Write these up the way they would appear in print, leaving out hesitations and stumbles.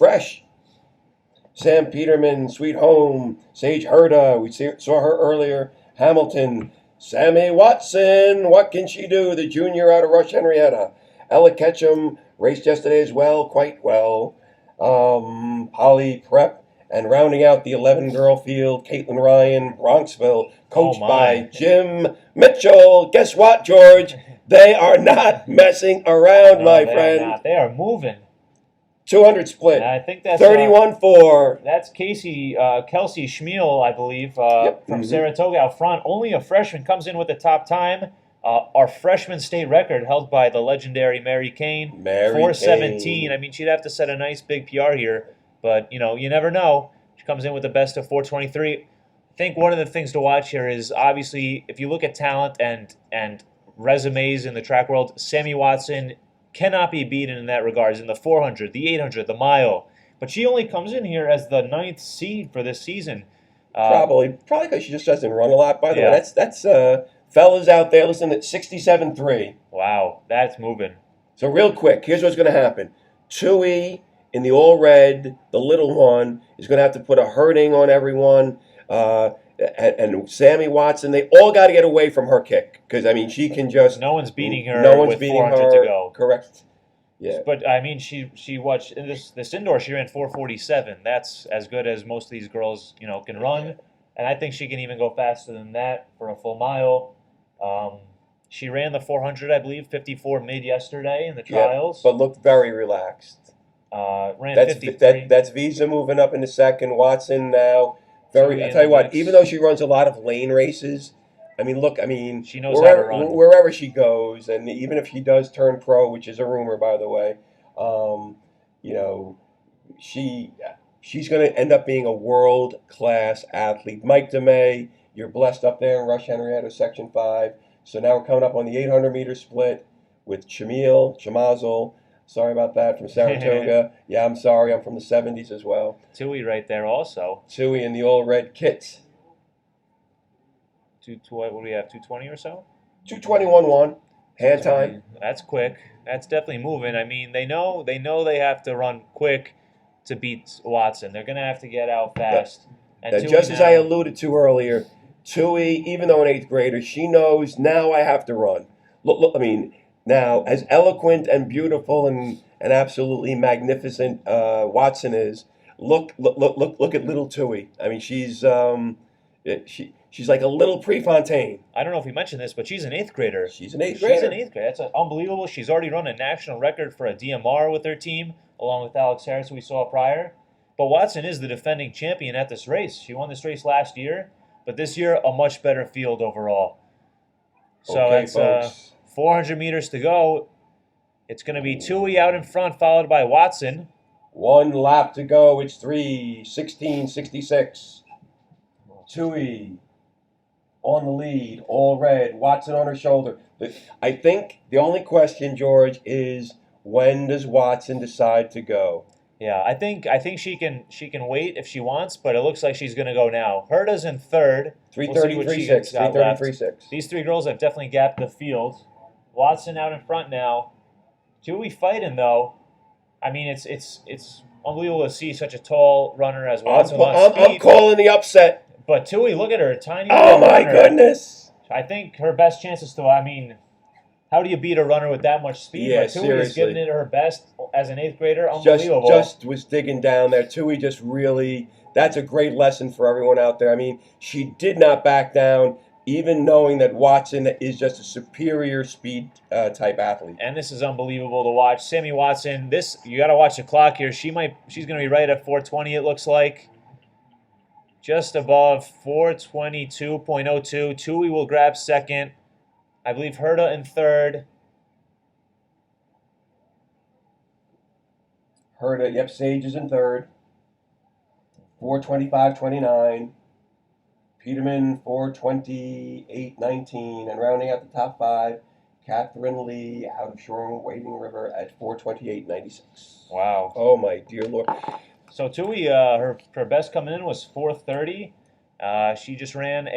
fresh. Sam Peterman, Sweet Home, Sage Herda, we saw her earlier. Hamilton, Sammy Watson, what can she do? The junior out of Rush Henrietta. Ella Ketchum raced yesterday as well, quite well. Polly Prep, and rounding out the 11-girl field, Katelyn Ryan, Bronxville, coached by Jim Mitchell. Guess what, George? They are not messing around, no, my they friend. Are not. They are moving. 200 split. And I think that's 31-4. That's Kelsey Schmiel, I believe, from Saratoga out front. Only a freshman comes in with the top time. Our freshman state record held by the legendary Mary Kane, 4:17. I mean, she'd have to set a nice big PR here, but you never know. She comes in with the best of 4:23. I think one of the things to watch here is obviously if you look at talent and resumes in the track world, Sammy Watson cannot be beaten in that regards in the 400, the 800, the mile. But she only comes in here as the 9th seed for this season. Probably because she just doesn't run a lot. By the way, that's fellas out there listening at 67.3. Wow, that's moving. So real quick, here's what's going to happen. Tuohy in the all red, the little one, is going to have to put a hurting on everyone. And Sammy Watson, they all got to get away from her kick because I mean she can just. No one's beating her. With 400 to go. Correct. Yeah. But I mean, she watched in this indoor. She ran 4:47. That's as good as most of these girls can run, and I think she can even go faster than that for a full mile. She ran the 400, I believe, 54 mid yesterday in the trials. But looked very relaxed. Ran 53. That's Visa moving up in the second. Watson now. I tell you what, even though she runs a lot of lane races, I mean, she knows how to run. Wherever she goes, and even if she does turn pro, which is a rumor, by the way, she's going to end up being a world-class athlete. Mike DeMay, you're blessed up there in Rush Henrietta, Section 5. So now we're coming up on the 800-meter split with Chamazel. Sorry about that, from Saratoga. Yeah, I'm sorry. I'm from the 70s as well. Tuohy right there also. Tuohy in the all-red kits. What do we have, 220 or so? 221-1. Hand time. That's quick. That's definitely moving. I mean, they know they have to run quick to beat Watson. They're going to have to get out fast. And just as I alluded to earlier, Tuohy, even though an 8th grader, she knows now I have to run. Look, I mean, now, as eloquent and beautiful and absolutely magnificent Watson is, look at little Tuohy. I mean, she's like a little Prefontaine. I don't know if we mentioned this, but she's an 8th grader. She's an 8th grader. She's an 8th grader. That's unbelievable. She's already run a national record for a DMR with her team, along with Alex Harris, who we saw prior. But Watson is the defending champion at this race. She won this race last year, but this year a much better field overall. So folks. 400 meters to go. It's going to be Tuohy out in front, followed by Watson. 1 lap to go. It's 3:16.66. Tuohy on the lead, all red. Watson on her shoulder. I think the only question, George, is when does Watson decide to go? Yeah, I think she can wait if she wants, but it looks like she's going to go now. Herda's in third. 3:33.6. 3:33.6. These three girls have definitely gapped the field. Watson out in front now. Tuohy fighting though. I mean, it's unbelievable to see such a tall runner as Watson. I'm calling the upset. But Tuohy, look at her, tiny. Oh my goodness! I think her best chances to. I mean, how do you beat a runner with that much speed? Yeah, but Tuohy is giving it her best as an 8th grader. Unbelievable. Just was digging down there. Tuohy just really. That's a great lesson for everyone out there. I mean, she did not back down, even knowing that Watson is just a superior speed type athlete. And this is unbelievable to watch. Sammy Watson, you got to watch the clock here. She's going to be right at 4:20, it looks like. Just above 4:22.02. Tuohy will grab second. I believe Herda in third. Herda, yep, Sage is in third. 4:25.29. Peterman, 4:28.19. And rounding out the top 5, Catherine Lee out of Shore Wading River at 4:28.96. Wow. Oh, my dear Lord. So Tuohy, her best coming in was 4:30. She just ran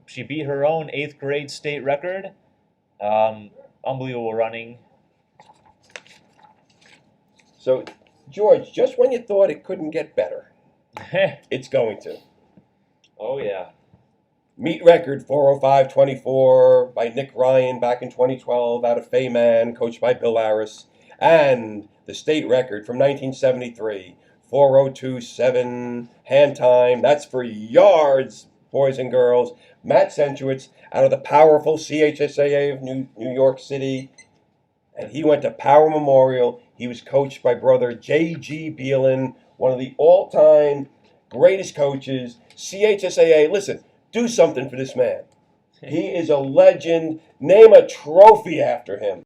she beat her own 8th grade state record. Unbelievable running. So George, just when you thought it couldn't get better, it's going to. Oh, yeah. Meet record 4:05:24 by Nick Ryan back in 2012 out of Fayman, coached by Bill Harris. And the state record from 1973, 4:02:7 hand time. That's for yards, boys and girls. Matt Centrowitz out of the powerful CHSAA of New York City. And he went to Power Memorial. He was coached by brother J.G. Beelan, one of the all-time greatest coaches. CHSAA, listen, do something for this man. He is a legend. Name a trophy after him.